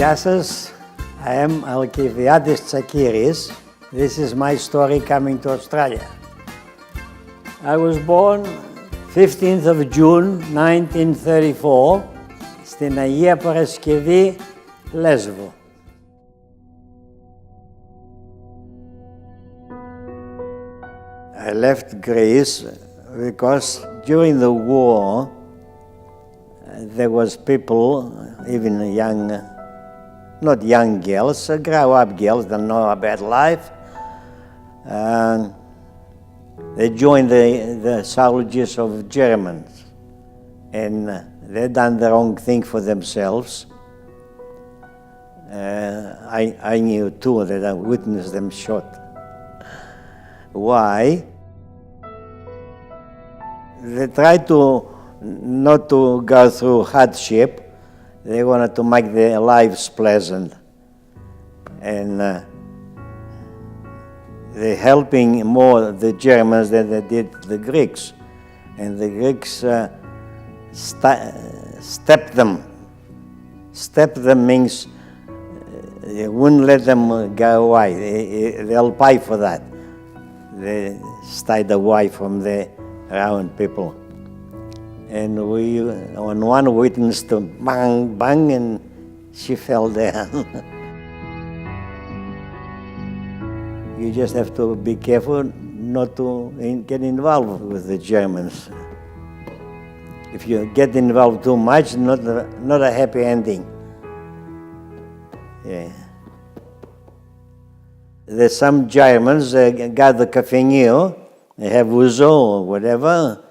Γεια σας, I am Alkiviades Sakiris. This is my story coming to Australia. I was born 15th of June 1934 στην Αγία Παρασκευή, Lesbo. I left Greece because during the war there was people, even young, not young girls, grow-up girls that know about life. They joined the soldiers of Germans, and they done the wrong thing for themselves. I knew too that I witnessed them shot. Why? They tried not to go through hardship. They wanted to make their lives pleasant. And they're helping more the Germans than they did the Greeks. And the Greeks stepped them. Stepped them means they wouldn't let them go away. They'll pay for that. They stayed away from the around people. And we, on one witness to bang, bang, and she fell down. You just have to be careful not to get involved with the Germans. If you get involved too much, not a happy ending. Yeah. There's some Germans got the cafenio, they have ouzo or whatever,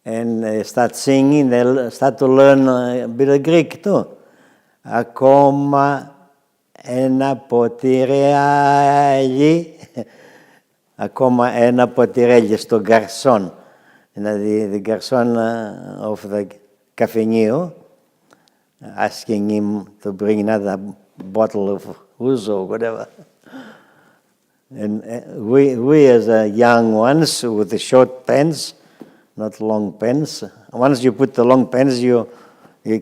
and they start singing, they start to learn a bit of Greek too. Ακόμα ένα ποτηρέλι, ακόμα ένα ποτηρέλι στο γκαρσόν. The garçon of the cafenio, asking him to bring another bottle of ouzo or whatever. And we as young ones with the short pants, not long pants. Once you put the long pants, you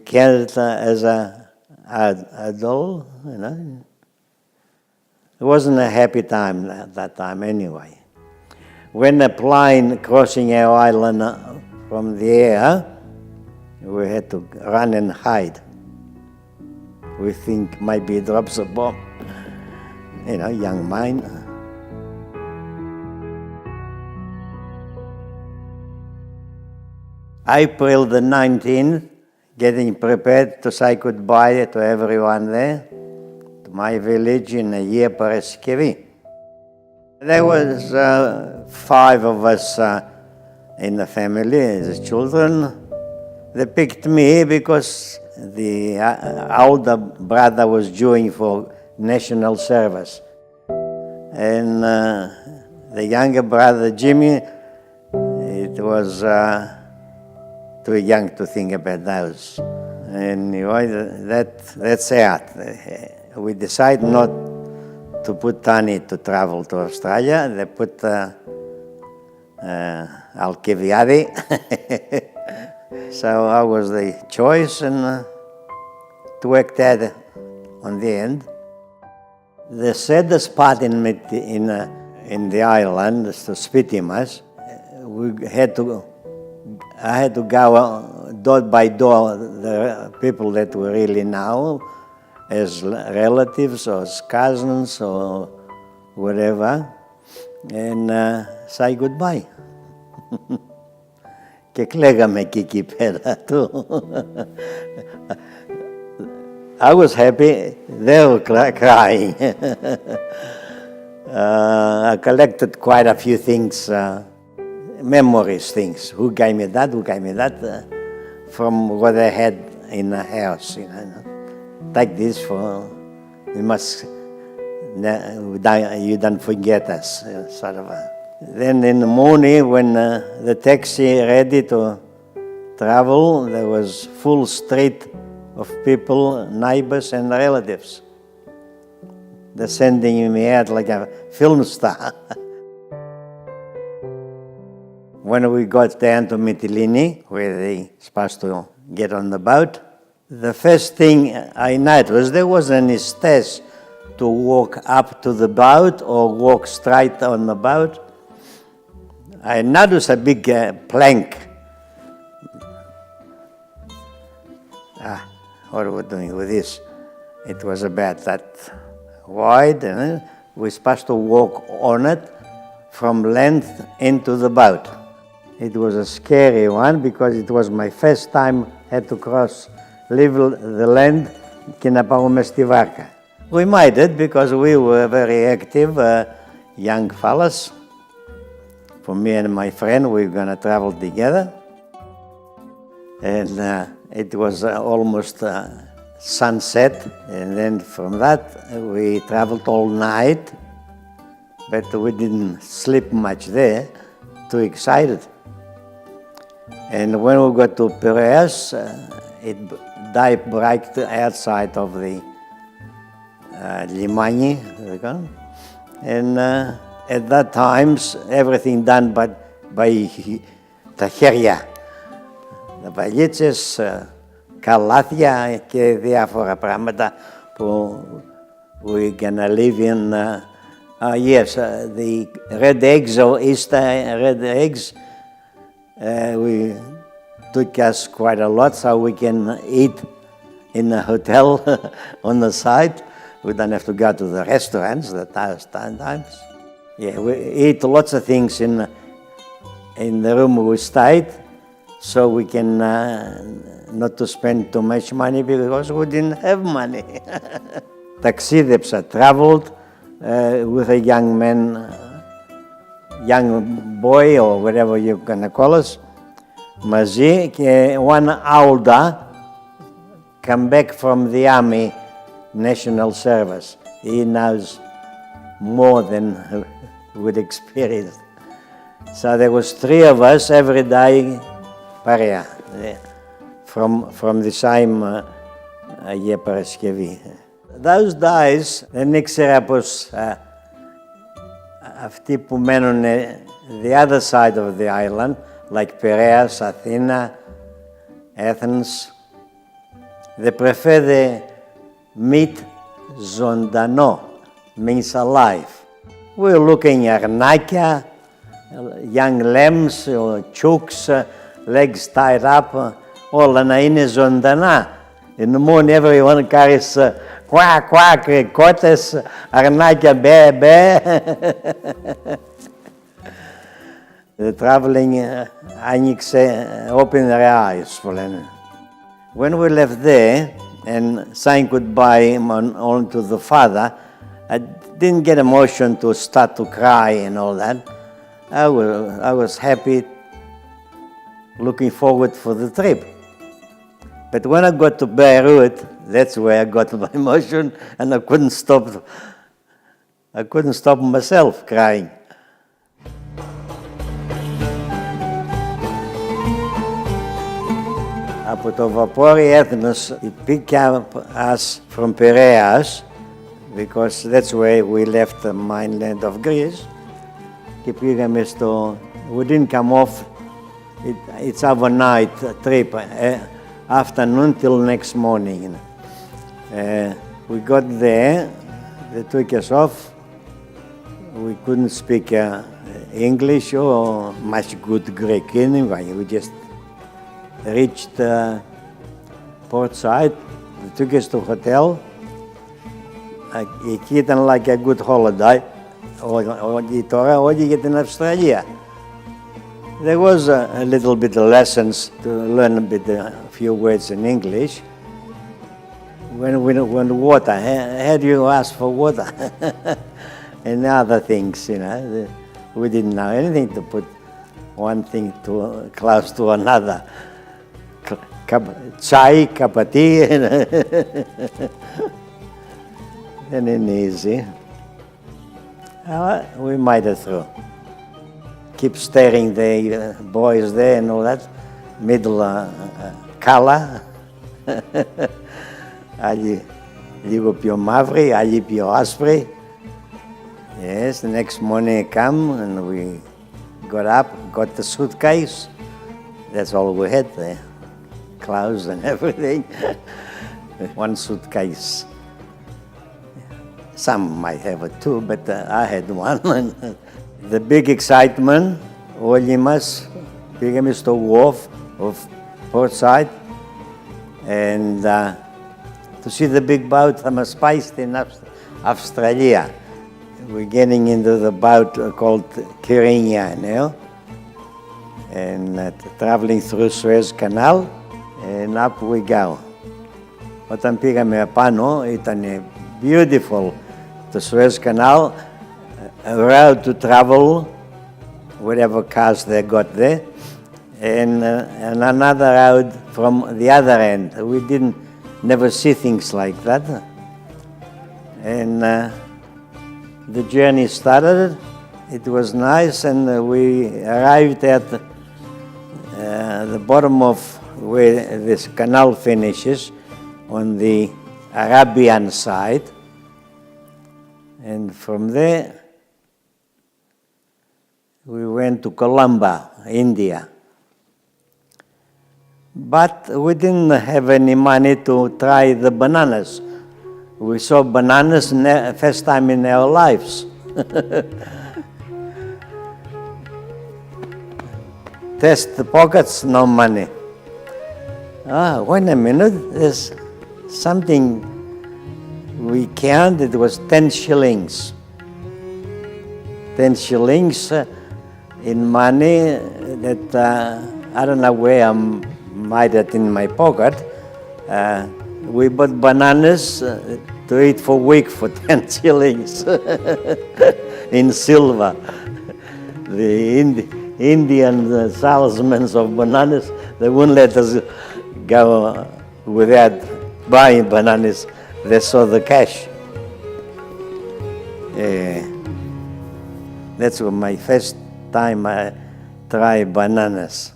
count as a doll, you know. It wasn't a happy time at that time anyway. When a plane crossing our island from the air, we had to run and hide. We think maybe it drops a bomb, you know, young mind. April the 19th, getting prepared to say goodbye to everyone there, to my village in Agia Paraskevi. There was 5 of us in the family as children. They picked me because the older brother was doing for national service. And the younger brother, Jimmy, it was too young to think about those. Anyway, that's out. We decided not to put Tani to travel to Australia. They put Alkiviades. So I was the choice, and it worked out on the end. The saddest part in the island, to Spitimas, I had to go door by door, the people that we really know, as relatives or as cousins or whatever, and say goodbye. Και κλαίγαμε εκεί πέρα του. I was happy, they were crying. I collected quite a few things, memories things. Who gave me that, from what I had in the house, you know. Take this for, you don't forget us, sort of. Then in the morning, when the taxi ready to travel, there was full street of people, neighbors and relatives. They're sending me out like a film star. When we got down to Mytilene, where they supposed to get on the boat, The first thing I noticed, there wasn't any stairs to walk up to the boat or walk straight on the boat. I noticed a big plank. What are we doing with this? It was about that wide, and we're supposed to walk on it from land into the boat. It was a scary one because it was my first time had to leave the land και να πάμε στη βάρκα. We made it because we were very active young fellas. For me and my friend, we were going to travel together. And it was almost sunset. And then from that, we traveled all night. But we didn't sleep much there, too excited. And when we got to Piraeus, it died right outside of the Limani, and at that time, everything done by τα χέρια. Τα παλίτσες, καλάθια και διάφορα πράγματα που we're gonna live in. Yes, the red eggs or Easter red eggs, we took us quite a lot so we can eat in a hotel on the side. We don't have to go to the restaurants times. Yeah, we eat lots of things in the room we stayed, so we can not to spend too much money because we didn't have money. Ταξίδεψα, traveled with a young man, young boy or whatever you're gonna call us, μαζί και one older come back from the army national service. He knows more than we'd experienced. So there was 3 of us every day, παρέα, from the same Αγία Παρασκευή. Those days δεν ήξερα πως αυτοί που μένουν the other side of the island, like Piraeus, Athena, Athens, they prefer the meat ζωντανό, means alive. We're looking at αρνάκια, young lambs or chooks, legs tied up, όλα να είναι ζωντανά. In the morning everyone carries quack, quack, κότες, αρνάκια, μπέ, μπέ. The traveling άνοιξε, opened their eyes, που λένε. When we left there and saying goodbye only to the father, I didn't get emotion to start to cry and all that. I was happy, looking forward for the trip. But when I got to Beirut, that's where I got my emotion, and I couldn't stop myself crying. Από το βαπόρι Athens, it picked up us from Piraeus, because that's where we left the mainland of Greece. Και πήγαμε we didn't come off, it's overnight trip, afternoon till next morning. We got there, they took us off. We couldn't speak English or much good Greek anyway. We just reached port side, they took us to hotel. Εκεί ήταν like a good holiday. Τώρα όλοι για την Αυστραλία. There was a little bit of lessons to learn a few words in English. When water, how do you ask for water? And other things, we didn't know anything to put one thing close to another. Chai, kapati, and then easy. We made it through. Keep staring the boys there and all that. Middle color. Άλλοι λίγο πιο μαύροι, άλλοι πιο άσπροι. Yes, the next morning come and we got up, got the suitcase. That's all we had there. clothes and everything. One suitcase. Some might have two, but I had one. The big excitement, όλοι πήγαμε στο wharf of Portside and to see the big boat that was spiced in Australia. We're getting into the boat called Kirinya now, and traveling through Suez Canal, and up we go. Όταν πήγαμε απάνω, ήταν beautiful. The Suez Canal, a road to travel, whatever cars they got there, and another road from the other end. We never see things like that. And the journey started. It was nice, and we arrived at the bottom of where this canal finishes on the Arabian side. And from there, we went to Colombo, India. But we didn't have any money to try the bananas. We saw bananas first time in our lives. Test the pockets, no money. Wait a minute, there's something we counted, it was 10 shillings. 10 shillings in money that I don't know where I might have in my pocket. We bought bananas to eat for a week for 10 shillings in silver. The Indian salesmen of bananas, they wouldn't let us go without buying bananas. They saw the cash. That's my first time I tried bananas.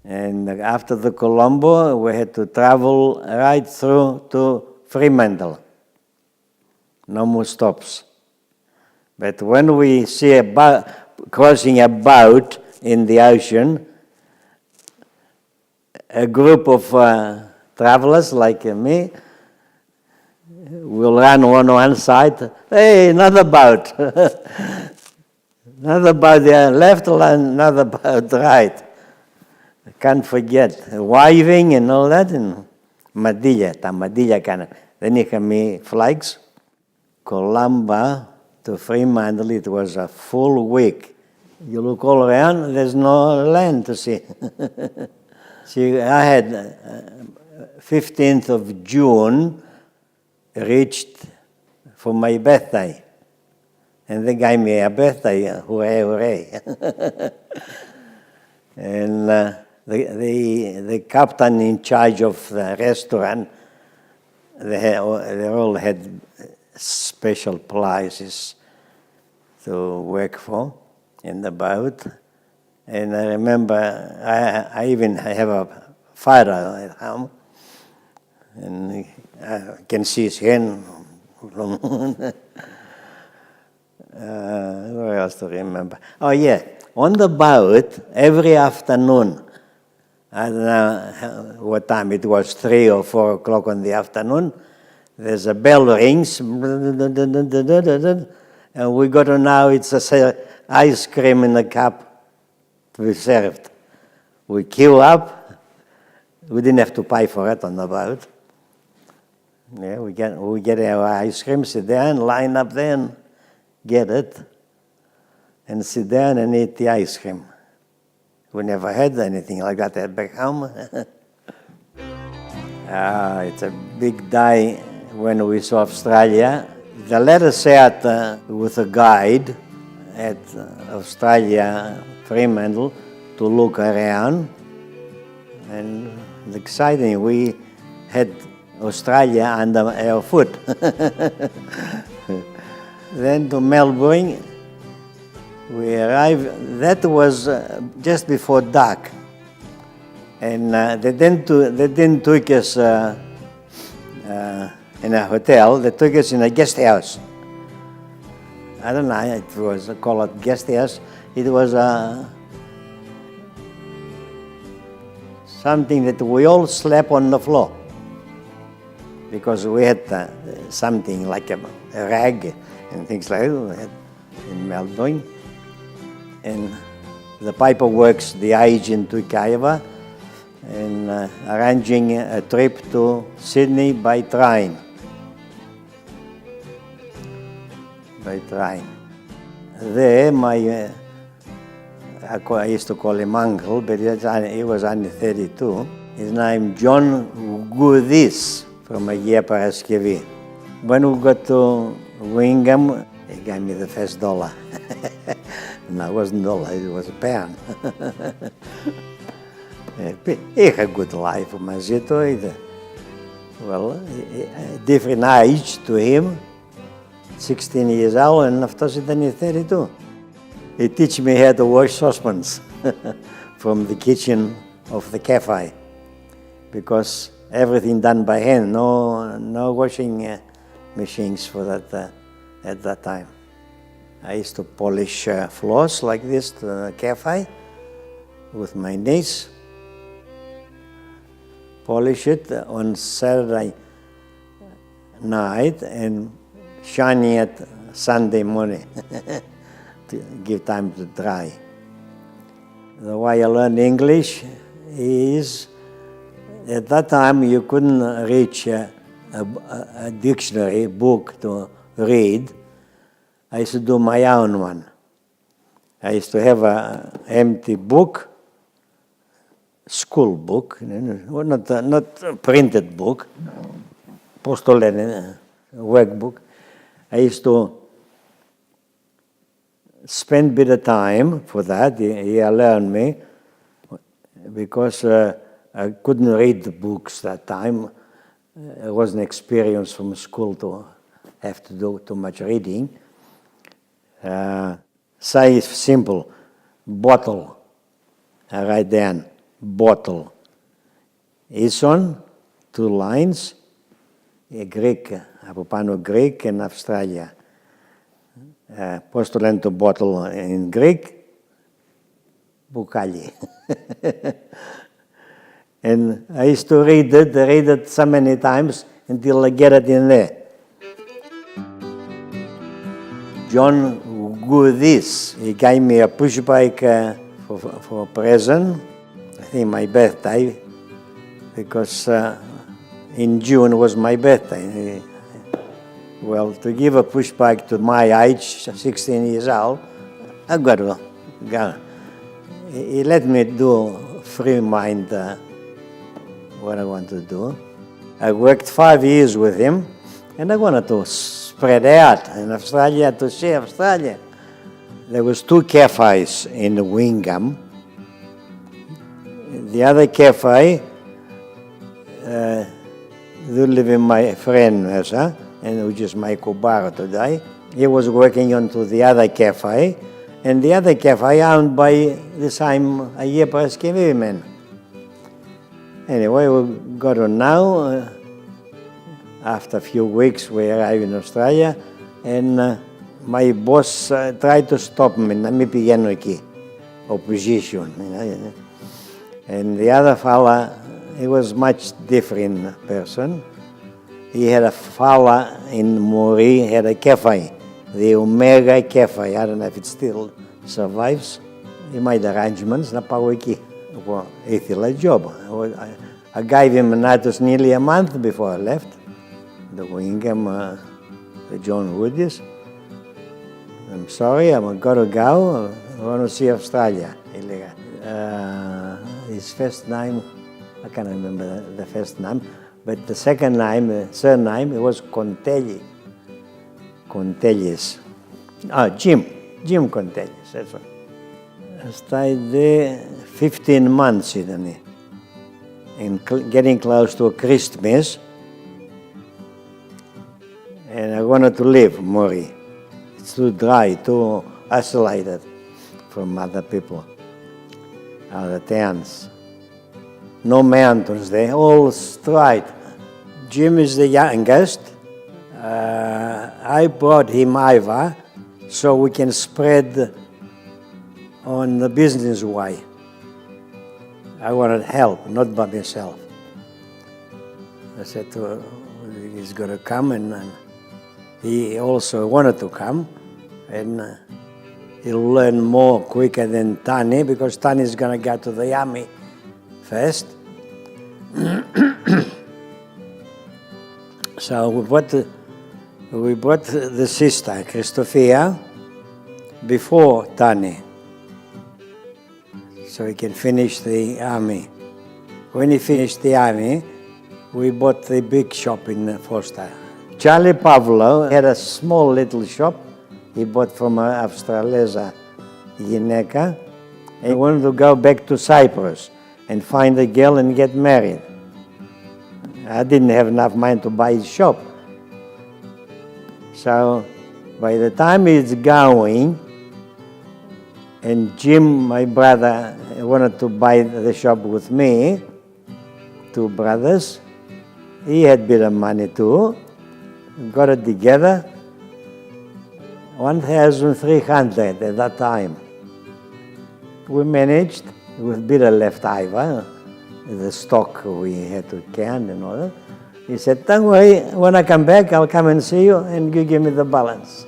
And after the Colombo, we had to travel right through to Fremantle. No more stops. But when we see crossing a boat in the ocean, a group of travelers like me will run on one side. Hey, another boat. Another boat there, left, another boat right. I can't forget, waving and all that. And τα μαντήλια κάναμε. Δεν είχαμε flags. Colombo to Fremantle, it was a full week. You look all around, there's no land to see. See, I had 15th of June reached for my birthday. And they gave me a birthday, hooray, hooray. And the captain in charge of the restaurant, they all had special places to work for in the boat. And I remember I even have a father at home, and I can see his hand. What else to remember? Oh yeah, on the boat every afternoon, I don't know what time it was, 3 or 4 o'clock in the afternoon, there's a bell rings, and we got to know it's ice cream in a cup to be served. We queue up. We didn't have to pay for it on the boat. Yeah, we get our ice cream, sit down, line up there and get it, and sit down and eat the ice cream. We never had anything like that back home. It's a big day when we saw Australia. They let us out with a guide at Australia, Fremantle, to look around. And it's exciting. We had Australia under our foot. Then to Melbourne, we arrived. That was just before dark, and they didn't take us in a hotel. They took us in a guest house. I don't know. It was called guest house. It was something that we all slept on the floor because we had something like a rag and things like that in Melbourne. And the paperwork's the agent took over and arranging a trip to Sydney by train. There, I used to call him uncle, but he was only 32. His name John Goodis from a year per Alkiviades. When we got to Wingham, he gave me the first $1. No, it wasn't $1, it was a pound. He had a good life, Mazito. Well, different age to him, 16 years old, and after that he's 32. He teach me how to wash saucepans from the kitchen of the cafe, because everything done by hand, no washing machines for that at that time. I used to polish floors like this to the cafe with my niece. Polish it on Saturday night and shining it Sunday morning to give time to dry. The way I learned English is, at that time you couldn't reach a dictionary book to read. I used to do my own one. I used to have an empty book, school book, not a printed book, postolene, workbook. I used to spend a bit of time for that. He learned me, because I couldn't read the books that time. It wasn't experience from school to have to do too much reading. Say simple, bottle. I write down, bottle. Ison, 2 lines, Greek, Apopano Greek and Australia. Postolento bottle in Greek, bukali. And I used to read it so many times until I get it in there. John Goodis, he gave me a push bike for a present, I think my birthday, because in June was my birthday. Well, to give a push bike to my age, 16 years old, I got to go. He let me do free mind what I want to do. I worked 5 years with him, and I wanted to spread out in Australia to see Australia. There was 2 cafes in Wingham. The other cafe, they live in my friend, and which is my Kubara today. He was working on to the other cafe, and the other cafe owned by the same a year per man. Anyway, we got on now. After a few weeks, we arrived in Australia, and my boss tried to stop me, na mi pigano εκεί, opposition. And the other fella, he was much different person. He had a fella in Mori, had a cafe, the Omega Cafe. I don't know if it still survives. He made arrangements, na pau εκεί. Well, he did a job. I gave him notice nearly a month before I left. The Wingham, the John Woodies. I'm sorry, I'm got to go. I want to see Australia. His first name, I can't remember the first name, but the second name, the surname, it was Contelli. Contellis. Jim Contellis, that's right. I stayed there 15 months, Sydney, and getting close to Christmas. And I wanted to leave Mori. It's too dry, too isolated from other people, other towns. No mountains there, all straight. Jim is the youngest. I brought him over so we can spread on the business way. I wanted help, not by myself. I said he's going to come, and he also wanted to come, and he'll learn more quicker than Tani, because Tani is going to go to the army first. So we brought the sister, Christophia, before Tani, so he can finish the army. When he finished the army, we bought the big shop in Foster. Charlie Pavlo had a small little shop he bought from Australesa Gineka. He wanted to go back to Cyprus and find a girl and get married. I didn't have enough money to buy his shop. So by the time he's going, and Jim, my brother, wanted to buy the shop with me, two brothers, he had a bit of money too. We got it together, 1,300 at that time. We managed with a bit of left over, the stock we had to can and all that. He said, don't worry, when I come back, I'll come and see you and you give me the balance.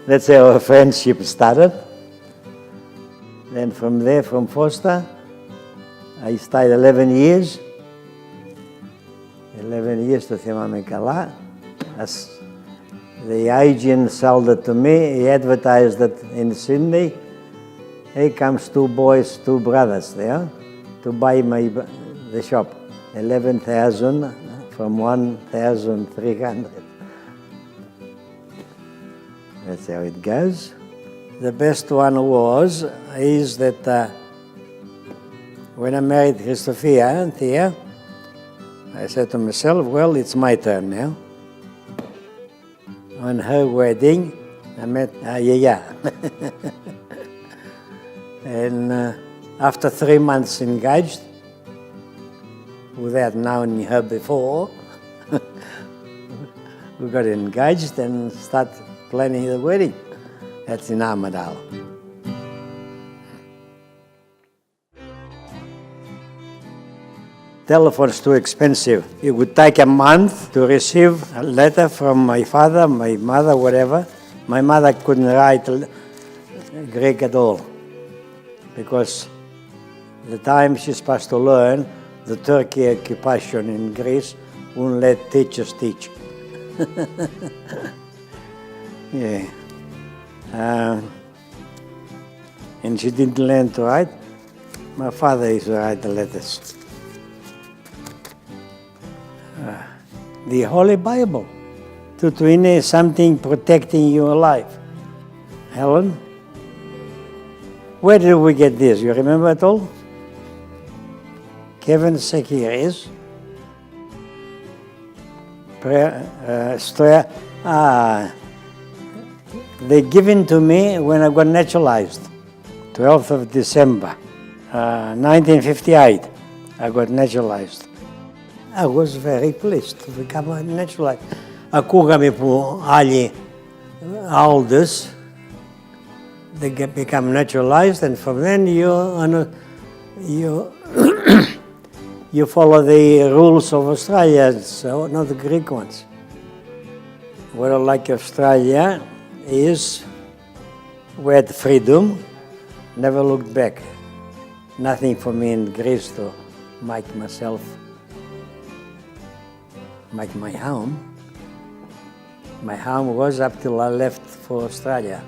That's how our friendship started. Then from there, from Foster, I stayed 11 years. 11 years to θυμάμαι καλά. As the agent sold it to me, he advertised it in Sydney. Here comes two boys, two brothers there, to buy the shop. 11,000 from 1,300. That's how it goes. The best one is that when I married Christophia, Thea, I said to myself, well, it's my turn now. On her wedding, I met Yaya. And after 3 months engaged, without knowing her before, we got engaged and started planning the wedding. That's in Armadale. Telephone's too expensive. It would take a month to receive a letter from my father, my mother, whatever. My mother couldn't write Greek at all, because the time she's supposed to learn, the Turkey occupation in Greece wouldn't let teachers teach. Yeah. And she didn't learn to write. My father used to write the letters. The Holy Bible. Tutuine is something protecting your life. Helen, where did we get this? You remember at all? Kevin Sakiris. They given to me when I got naturalized, 12th of December, 1958. I got naturalized. I was very pleased to become naturalized. Ακούγαμε που άλλοι elders, they become naturalized, and from then you follow the rules of Australia, so not the Greek ones. What I like Australia is we had freedom, never looked back. Nothing for me in Greece to make my home. My home was up till I left for Australia.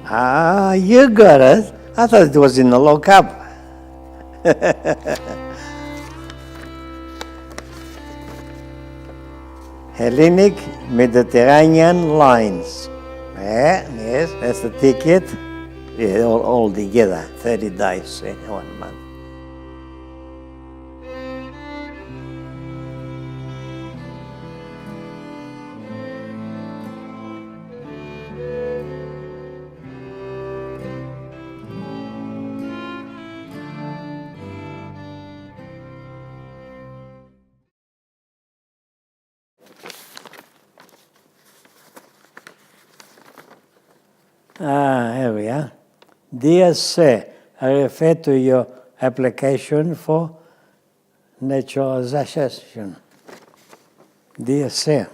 Ah, you got it. I thought it was in the lockup. Hellenic Mediterranean Lines. Yes, that's the ticket. Yeah, all together, 30 days in 1 month. Here we are. Dear Sir, I refer to your application for naturalization. Dear Sir.